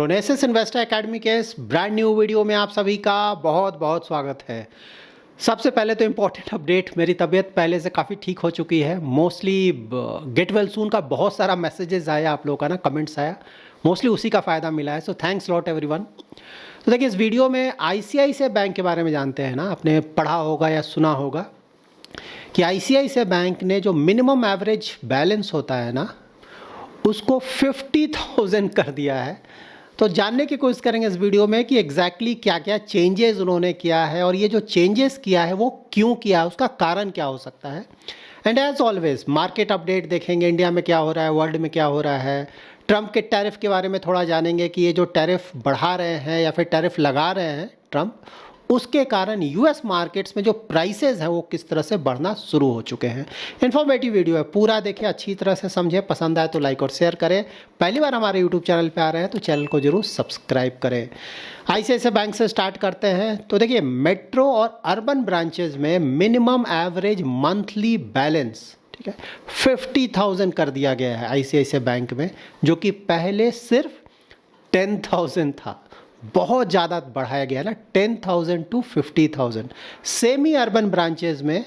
प्रोनेसिस investor academy के इस brand new video में आप सभी का बहुत बहुत स्वागत है। सबसे पहले तो इम्पोर्टेंट अपडेट, मेरी तबीयत पहले से काफ़ी ठीक हो चुकी है। मोस्टली गेट वेल सून का बहुत सारा मैसेजेस आया, आप लोगों का ना कमेंट्स आया, मोस्टली उसी का फ़ायदा मिला है। So thanks lot everyone. तो देखिए, इस वीडियो में आईसीआईसीआई बैंक के बारे में जानते हैं ना। आपने पढ़ा होगा या सुना होगा कि आईसीआईसीआई बैंक ने जो मिनिमम एवरेज बैलेंस होता है ना, उसको 50,000 कर दिया है। तो जानने की कोशिश करेंगे इस वीडियो में कि एग्जैक्टली क्या क्या चेंजेस उन्होंने किया है, और ये जो चेंजेस किया है वो क्यों किया है, उसका कारण क्या हो सकता है। And as always market update देखेंगे, इंडिया में क्या हो रहा है, वर्ल्ड में क्या हो रहा है। ट्रंप के टैरिफ के बारे में थोड़ा जानेंगे कि ये जो टैरिफ बढ़ा रहे हैं या फिर टैरिफ लगा रहे हैं ट्रंप, उसके कारण यूएस मार्केट्स में जो प्राइसेस हैं वो किस तरह से बढ़ना शुरू हो चुके हैं। इन्फॉर्मेटिव वीडियो है, पूरा देखें, अच्छी तरह से समझें। पसंद आए तो लाइक और शेयर करें। पहली बार हमारे यूट्यूब चैनल पे आ रहे हैं तो चैनल को जरूर सब्सक्राइब करें। आईसीआईसीआई बैंक से स्टार्ट करते हैं। तो देखिए, मेट्रो और अर्बन ब्रांचेज में मिनिमम एवरेज मंथली बैलेंस, ठीक है, 50,000 कर दिया गया है आईसीआईसीआई बैंक में, जो कि पहले सिर्फ 10,000 था। बहुत ज़्यादा बढ़ाया गया ना, 10,000 टू 50,000। सेमी अर्बन ब्रांचेज में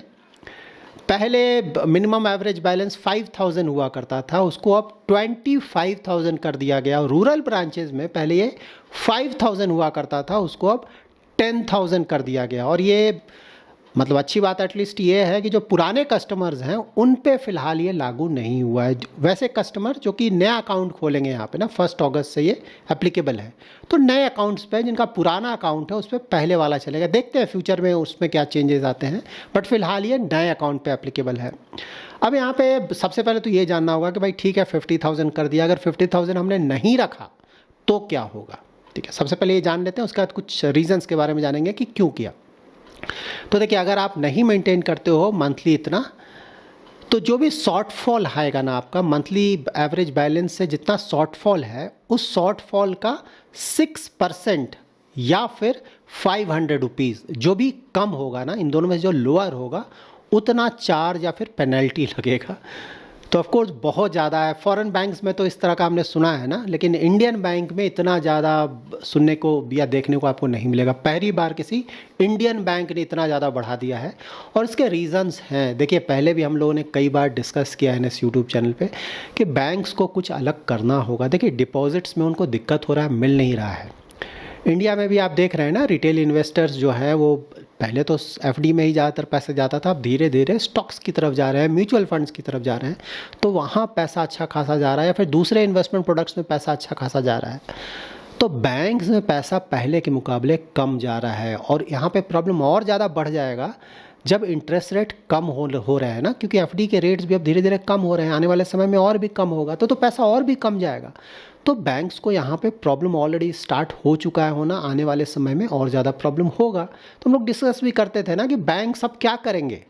पहले मिनिमम एवरेज बैलेंस 5,000 हुआ करता था, उसको अब 25,000 कर दिया गया। रूरल ब्रांचेज में पहले ये 5,000 हुआ करता था, उसको अब 10,000 कर दिया गया। और ये मतलब अच्छी बात एटलीस्ट ये है कि जो पुराने कस्टमर्स हैं उन पे फ़िलहाल ये लागू नहीं हुआ है। वैसे कस्टमर जो कि नया अकाउंट खोलेंगे यहाँ पे ना, 1 अगस्त से ये एप्लीकेबल है, तो नए अकाउंट्स पे जिनका पुराना अकाउंट है उस पर पहले वाला चलेगा। देखते हैं फ्यूचर में उसमें क्या चेंजेस आते हैं, बट फिलहाल ये नए अकाउंट पे एप्लीकेबल है। अब यहाँ पे सबसे पहले तो ये जानना होगा कि भाई ठीक है 50,000 कर दिया, अगर 50,000 हमने नहीं रखा तो क्या होगा। ठीक है, सबसे पहले ये जान लेते हैं, उसके बाद कुछ रीजंस के बारे में जानेंगे कि क्यों किया। तो देखिए, अगर आप नहीं मेंटेन करते हो मंथली इतना, तो जो भी शॉर्टफॉल आएगा ना आपका मंथली एवरेज बैलेंस से, जितना शॉर्टफॉल है उस शॉर्टफॉल का 6% या फिर 500 रुपीज़ जो भी कम होगा ना, इन दोनों में जो लोअर होगा उतना चार्ज या फिर पेनल्टी लगेगा। तो ऑफ कोर्स बहुत ज़्यादा है। फॉरेन बैंक्स में तो इस तरह का हमने सुना है ना, लेकिन इंडियन बैंक में इतना ज़्यादा सुनने को या देखने को आपको नहीं मिलेगा। पहली बार किसी इंडियन बैंक ने इतना ज़्यादा बढ़ा दिया है, और इसके रीज़न्स हैं। देखिए, पहले भी हम लोगों ने कई बार डिस्कस किया है इस यूट्यूब चैनल पे कि बैंक्स को कुछ अलग करना होगा। देखिए, डिपॉजिट्स में उनको दिक्कत हो रहा है, मिल नहीं रहा है। इंडिया में भी आप देख रहे हैं ना, रिटेल इन्वेस्टर्स जो है वो पहले तो एफडी में ही ज़्यादातर पैसा जाता था, अब धीरे धीरे स्टॉक्स की तरफ जा रहे हैं, म्यूचुअल फंड्स की तरफ जा रहे हैं, तो वहाँ पैसा अच्छा खासा जा रहा है, या फिर दूसरे इन्वेस्टमेंट प्रोडक्ट्स में पैसा अच्छा खासा जा रहा है। तो बैंक्स में पैसा पहले के मुकाबले कम जा रहा है, और यहाँ पे प्रॉब्लम और ज़्यादा बढ़ जाएगा जब इंटरेस्ट रेट कम हो रहे हैं ना, क्योंकि एफडी के रेट्स भी अब धीरे धीरे कम हो रहे हैं, आने वाले समय में और भी कम होगा, तो पैसा और भी कम जाएगा। तो बैंक्स को यहाँ पे प्रॉब्लम ऑलरेडी स्टार्ट हो चुका है होना, आने वाले समय में और ज़्यादा प्रॉब्लम होगा। तो हम लोग डिस्कस भी करते थे ना कि बैंक सब क्या करेंगे,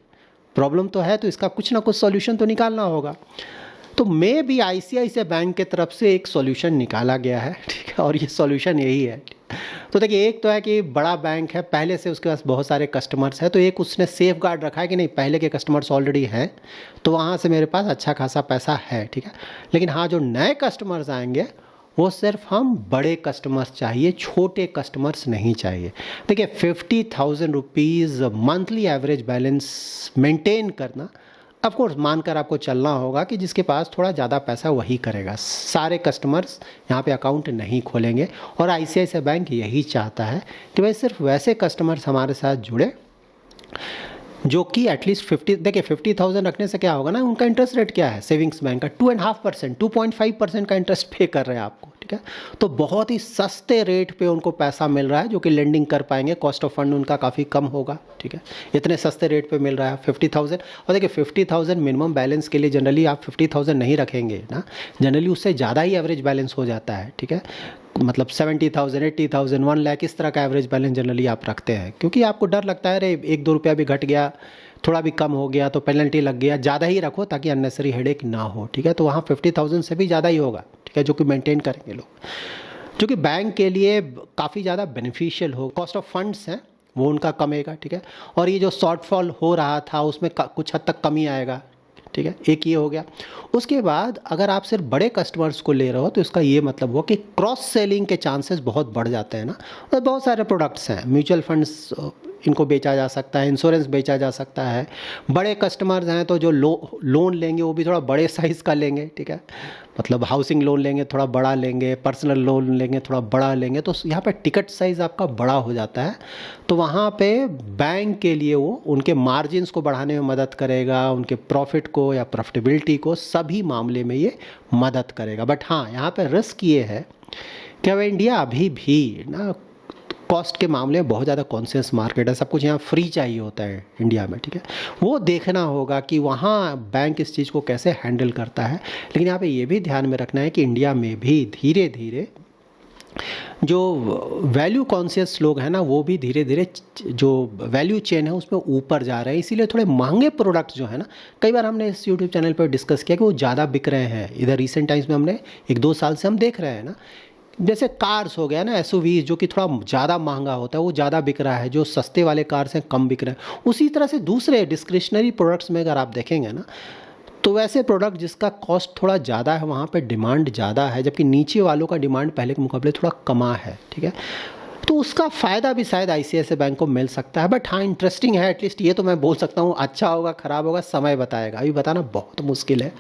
प्रॉब्लम तो है तो इसका कुछ ना कुछ सॉल्यूशन तो निकालना होगा। तो मे भी आईसीआईसीआई बैंक के तरफ से एक सॉल्यूशन निकाला गया है, ठीक है, और ये सॉल्यूशन यही है। तो देखिए, एक तो है कि बड़ा बैंक है पहले से, उसके पास बहुत सारे कस्टमर्स हैं, तो एक उसने सेफ गार्ड रखा है कि नहीं, पहले के कस्टमर्स ऑलरेडी हैं तो वहाँ से मेरे पास अच्छा खासा पैसा है, ठीक है। लेकिन हाँ, जो नए कस्टमर्स आएंगे वो सिर्फ हम बड़े कस्टमर्स चाहिए, छोटे कस्टमर्स नहीं चाहिए। देखिए, 50,000 rupees monthly average balance maintain करना, ऑफ कोर्स मानकर आपको चलना होगा कि जिसके पास थोड़ा ज़्यादा पैसा वही करेगा। सारे कस्टमर्स यहाँ पे अकाउंट नहीं खोलेंगे, और आईसीआईसीआई बैंक यही चाहता है कि भाई सिर्फ वैसे कस्टमर्स हमारे साथ जुड़े जो कि एटलीस्ट 50,000 रखने से क्या होगा ना, उनका इंटरेस्ट रेट क्या है सेविंग्स बैंक का, 2.5%, 2.5% का इंटरेस्ट पे कर रहे हैं आपको, ठीक है। तो बहुत ही सस्ते रेट पे उनको पैसा मिल रहा है, जो कि लेंडिंग कर पाएंगे, कॉस्ट ऑफ फंड उनका काफ़ी कम होगा, ठीक है। इतने सस्ते रेट पे मिल रहा है 50,000। और देखिए, 50,000 मिनिमम बैलेंस के लिए जनरली आप 50,000 नहीं रखेंगे ना, जनरली उससे ज़्यादा ही एवरेज बैलेंस हो जाता है, ठीक है। मतलब 70,000, 80,000, 1 लाख इस तरह का एवरेज बैलेंस जनरली आप रखते हैं, क्योंकि आपको डर लगता है अरे 1-2 रुपया भी घट गया, थोड़ा भी कम हो गया तो पेनल्टी लग गया। ज़्यादा ही रखो ताकि अननेसरी हेडेक ना हो, ठीक है। तो वहाँ 50,000 से भी ज़्यादा ही होगा, ठीक है, जो कि मेंटेन करेंगे लोग, जो कि बैंक के लिए काफ़ी ज़्यादा बेनिफिशियल हो। कॉस्ट ऑफ फंड्स हैं वो उनका कमेगा, ठीक है। और ये जो शॉर्टफॉल हो रहा था उसमें कुछ हद तक कमी आएगा, ठीक है, एक ये हो गया। उसके बाद अगर आप सिर्फ बड़े कस्टमर्स को ले रहे हो तो इसका ये मतलब हुआ कि क्रॉस सेलिंग के चांसेस बहुत बढ़ जाते हैं ना। और बहुत सारे प्रोडक्ट्स हैं, म्यूचुअल फंड्स इनको बेचा जा सकता है, इंश्योरेंस बेचा जा सकता है। बड़े कस्टमर्स हैं तो जो लोन लेंगे वो भी थोड़ा बड़े साइज़ का लेंगे, ठीक है, मतलब हाउसिंग लोन लेंगे थोड़ा बड़ा लेंगे, पर्सनल लोन लेंगे थोड़ा बड़ा लेंगे, तो यहाँ पे टिकट साइज़ आपका बड़ा हो जाता है। तो वहाँ पे बैंक के लिए वो उनके मार्जिन्स को बढ़ाने में मदद करेगा, उनके प्रॉफिट को या प्रॉफिटेबिलिटी को, सभी मामले में ये मदद करेगा। बट हाँ, यहाँ पे रिस्क ये है कि अब इंडिया अभी भी ना कॉस्ट के मामले में बहुत ज़्यादा कॉन्शियस मार्केट है, सब कुछ यहाँ फ्री चाहिए होता है इंडिया में, ठीक है। वो देखना होगा कि वहाँ बैंक इस चीज़ को कैसे हैंडल करता है। लेकिन यहाँ पे ये भी ध्यान में रखना है कि इंडिया में भी धीरे धीरे जो वैल्यू कॉन्शियस लोग हैं ना, वो भी धीरे धीरे जो वैल्यू चेन है उसमें ऊपर जा रहे हैं। इसीलिए थोड़े महंगे प्रोडक्ट्स जो है ना, कई बार हमने इस यूट्यूब चैनल पर डिस्कस किया कि वो ज़्यादा बिक रहे हैं। इधर रिसेंट टाइम्स में हमने 1-2 साल से हम देख रहे हैं ना, जैसे कार्स हो गया ना, एसयूवी जो कि थोड़ा ज़्यादा महंगा होता है वो ज़्यादा बिक रहा है, जो सस्ते वाले कार्स हैं कम बिक रहे हैं। उसी तरह से दूसरे डिस्क्रिशनरी प्रोडक्ट्स में अगर आप देखेंगे ना, तो वैसे प्रोडक्ट जिसका कॉस्ट थोड़ा ज़्यादा है वहाँ पे डिमांड ज़्यादा है, जबकि नीचे वालों का डिमांड पहले के मुकाबले थोड़ा कमा है, ठीक है। तो उसका फ़ायदा भी शायद आईसीआईसीआई बैंक को मिल सकता है। बट हाँ, इंटरेस्टिंग है, एटलीस्ट ये तो मैं बोल सकता हूँ। अच्छा होगा ख़राब होगा समय बताएगा, अभी बताना बहुत मुश्किल है,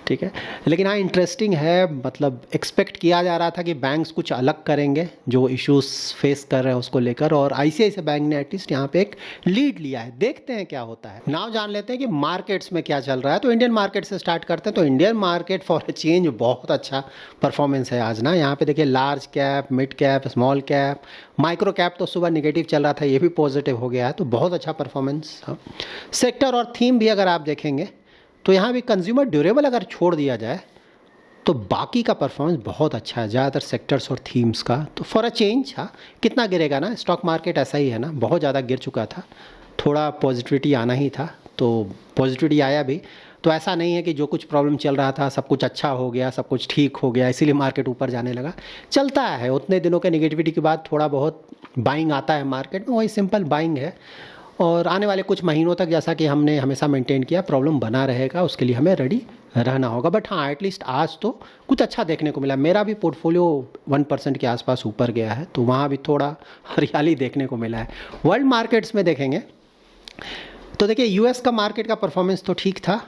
ठीक है। लेकिन हाँ, इंटरेस्टिंग है, मतलब एक्सपेक्ट किया जा रहा था कि बैंक्स कुछ अलग करेंगे जो इश्यूज फेस कर रहे हैं उसको लेकर, और आईसीआईसीआई बैंक ने एटलीस्ट यहाँ पे एक लीड लिया है। देखते हैं क्या होता है। नाउ जान लेते हैं कि मार्केट्स में क्या चल रहा है। तो इंडियन मार्केट से स्टार्ट करते हैं। तो Indian market for a change बहुत अच्छा परफॉर्मेंस है आज ना। यहाँ पे देखिए, large cap, mid cap, small cap, micro cap तो सुबह नेगेटिव चल रहा था, ये भी पॉजिटिव हो गया है, तो बहुत अच्छा परफॉर्मेंस। हाँ, सेक्टर और थीम भी अगर आप देखेंगे तो यहाँ भी कंज्यूमर ड्यूरेबल अगर छोड़ दिया जाए तो बाकी का परफॉर्मेंस बहुत अच्छा है, ज़्यादातर सेक्टर्स और थीम्स का। तो फॉर अ चेंज, हाँ, कितना गिरेगा ना, स्टॉक मार्केट ऐसा ही है ना, बहुत ज़्यादा गिर चुका था, थोड़ा पॉजिटिविटी आना ही था, तो पॉजिटिविटी आया भी। तो ऐसा नहीं है कि जो कुछ प्रॉब्लम चल रहा था सब कुछ अच्छा हो गया, सब कुछ ठीक हो गया, इसीलिए मार्केट ऊपर जाने लगा। चलता है, उतने दिनों के नेगेटिविटी के बाद थोड़ा बहुत बाइंग आता है मार्केट में, वही सिंपल बाइंग है। और आने वाले कुछ महीनों तक, जैसा कि हमने हमेशा मेंटेन किया, प्रॉब्लम बना रहेगा, उसके लिए हमें रेडी रहना होगा। बट हाँ, एटलीस्ट आज तो कुछ अच्छा देखने को मिला। मेरा भी पोर्टफोलियो 1% के आसपास ऊपर गया है, तो वहाँ भी थोड़ा हरियाली देखने को मिला है। वर्ल्ड मार्केट्स में देखेंगे तो देखिए, यूएस का मार्केट का परफॉर्मेंस तो ठीक था।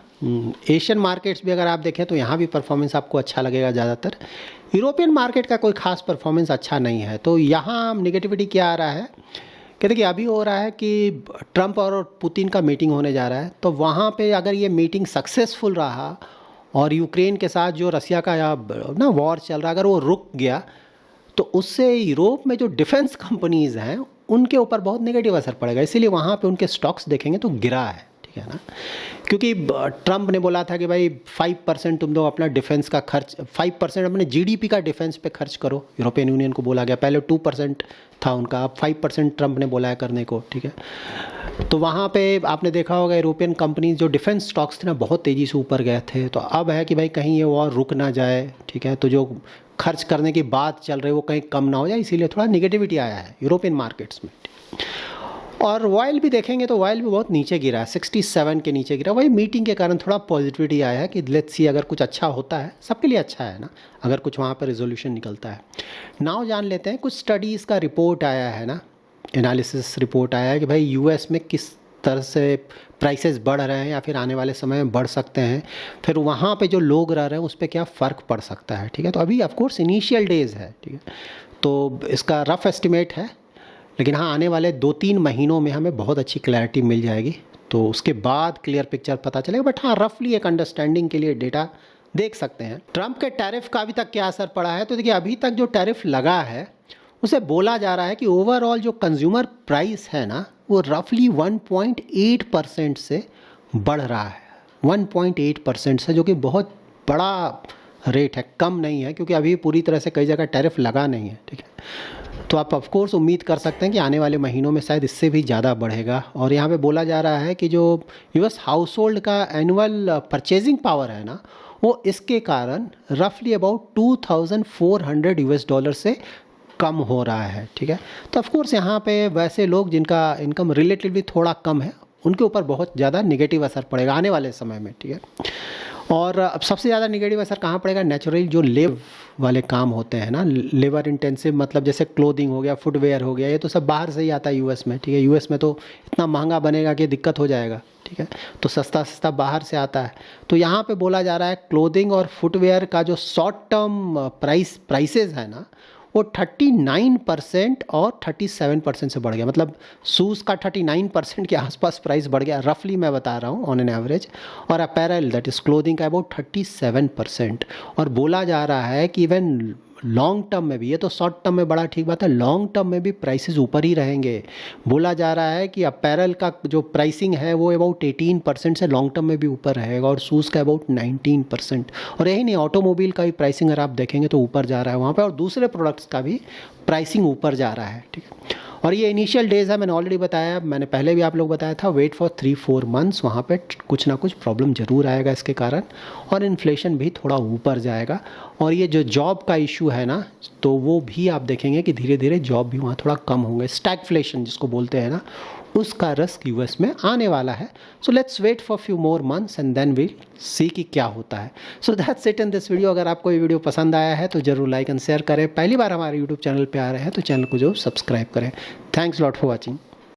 एशियन मार्केट्स भी अगर आप देखें तो यहाँ भी परफॉर्मेंस आपको अच्छा लगेगा ज़्यादातर। यूरोपियन मार्केट का कोई खास परफॉर्मेंस अच्छा नहीं है। तो यहाँ नेगेटिविटी क्या आ रहा है कि देखिए, अभी हो रहा है कि ट्रंप और पुतिन का मीटिंग होने जा रहा है। तो वहाँ पे अगर ये मीटिंग सक्सेसफुल रहा और यूक्रेन के साथ जो रसिया का ना वॉर चल रहा है, अगर वो रुक गया तो उससे यूरोप में जो डिफेंस कंपनीज़ हैं उनके ऊपर बहुत नेगेटिव असर पड़ेगा। इसीलिए वहाँ पे उनके स्टॉक्स देखेंगे तो गिरा है, ठीक है ना। क्योंकि ट्रंप ने बोला था कि भाई 5% तुम लोग अपना डिफेंस का खर्च, 5% अपने जीडीपी का डिफेंस पे खर्च करो। यूरोपियन यूनियन को बोला गया, पहले 2% था उनका, अब 5% ट्रंप ने बोला है करने को, ठीक है। तो वहाँ पे आपने देखा होगा यूरोपियन कंपनीज जो डिफेंस स्टॉक्स थे ना, बहुत तेज़ी से ऊपर गए थे। तो अब है कि भाई कहीं ये वॉर रुक ना जाए, ठीक है, तो जो खर्च करने की बात चल रही है वो कहीं कम ना हो जाए, इसीलिए थोड़ा निगेटिविटी आया है यूरोपियन मार्केट्स में। और ऑयल भी देखेंगे तो ऑयल भी बहुत नीचे गिरा है, 67 के नीचे गिरा। वही मीटिंग के कारण थोड़ा पॉजिटिविटी आया है कि लेट्स सी, अगर कुछ अच्छा होता है सबके लिए अच्छा है ना, अगर कुछ वहाँ पर रिजोल्यूशन निकलता है। नाउ जान लेते हैं, कुछ स्टडीज़ का रिपोर्ट आया है ना, एनालिसिस रिपोर्ट आया है कि भाई यूएस में किस तरह से प्राइसेस बढ़ रहे हैं या फिर आने वाले समय में बढ़ सकते हैं, फिर वहाँ पे जो लोग रह रहे हैं उस पर क्या फ़र्क पड़ सकता है, ठीक है। तो अभी ऑफ कोर्स इनिशियल डेज़ है, ठीक है, तो इसका रफ एस्टिमेट है। लेकिन हाँ, आने वाले 2-3 महीनों में हमें बहुत अच्छी क्लैरिटी मिल जाएगी, तो उसके बाद क्लियर पिक्चर पता चलेगा। बट हाँ, रफली एक अंडरस्टैंडिंग के लिए डेटा देख सकते हैं। ट्रंप के टैरिफ का अभी तक क्या असर पड़ा है, तो देखिए, अभी तक जो टैरिफ लगा है उसे बोला जा रहा है कि ओवरऑल जो कंज्यूमर प्राइस है ना, वो रफली 1.8% से बढ़ रहा है, 1.8% से, जो कि बहुत बड़ा रेट है, कम नहीं है, क्योंकि अभी पूरी तरह से कई जगह टैरिफ लगा नहीं है, ठीक है। तो आप ऑफ कोर्स उम्मीद कर सकते हैं कि आने वाले महीनों में शायद इससे भी ज़्यादा बढ़ेगा। और यहाँ पे बोला जा रहा है कि जो यूएस हाउस होल्ड का एनुअल परचेजिंग पावर है ना, वो इसके कारण रफली अबाउट $2,400 से कम हो रहा है, ठीक है। तो ऑफ कोर्स यहाँ पे वैसे लोग जिनका इनकम रिलेटिवली थोड़ा कम है उनके ऊपर बहुत ज़्यादा नेगेटिव असर पड़ेगा आने वाले समय में, ठीक है। और अब सबसे ज़्यादा नेगेटिव असर कहाँ पड़ेगा? नेचुरली जो लेबर वाले काम होते हैं ना, लेबर इंटेंसिव, मतलब जैसे क्लोथिंग हो गया, फुटवेयर हो गया, ये तो सब बाहर से ही आता है यूएस में, ठीक है। यूएस में तो इतना महंगा बनेगा कि दिक्कत हो जाएगा, ठीक है। तो सस्ता सस्ता बाहर से आता है। तो यहाँ पे बोला जा रहा है क्लोथिंग और फुटवेयर का जो शॉर्ट टर्म प्राइसेस है ना, वो 39% और 37% से बढ़ गया। मतलब शूज़ का 39% के आसपास प्राइस बढ़ गया, रफली मैं बता रहा हूँ ऑन एन एवरेज। और अपैरल दैट इज़ क्लोथिंग का अबाउट 37%। और बोला जा रहा है कि इवन लॉन्ग टर्म में भी, ये तो शॉर्ट टर्म में बड़ा ठीक बात है, लॉन्ग टर्म में भी प्राइसेस ऊपर ही रहेंगे। बोला जा रहा है कि अपैरल का जो प्राइसिंग है वो अबाउट 18% से लॉन्ग टर्म में भी ऊपर रहेगा, और शूज़ का अबाउट 19%। और यही नहीं, ऑटोमोबाइल का भी प्राइसिंग अगर आप देखेंगे तो ऊपर जा रहा है वहाँ पे, और दूसरे प्रोडक्ट्स का भी प्राइसिंग ऊपर जा रहा है, ठीक है। और ये इनिशियल डेज़ है, मैंने ऑलरेडी बताया, मैंने पहले भी आप लोग बताया था, वेट फॉर 3-4 मंथ्स, वहाँ पे कुछ ना कुछ प्रॉब्लम ज़रूर आएगा इसके कारण, और इन्फ्लेशन भी थोड़ा ऊपर जाएगा। और ये जो जॉब का इशू है ना, तो वो भी आप देखेंगे कि धीरे धीरे जॉब भी वहाँ थोड़ा कम होंगे। स्टैगफ्लेशन जिसको बोलते हैं ना, उसका रिस्क यूएस में आने वाला है। So let's wait for few more months and then we'll see कि क्या होता है। So that's it in this video. अगर आपको ये वीडियो पसंद आया है तो जरूर लाइक एंड शेयर करें। पहली बार हमारे यूट्यूब चैनल पे आ रहे हैं तो चैनल को जरूर सब्सक्राइब करें। Thanks lot for watching.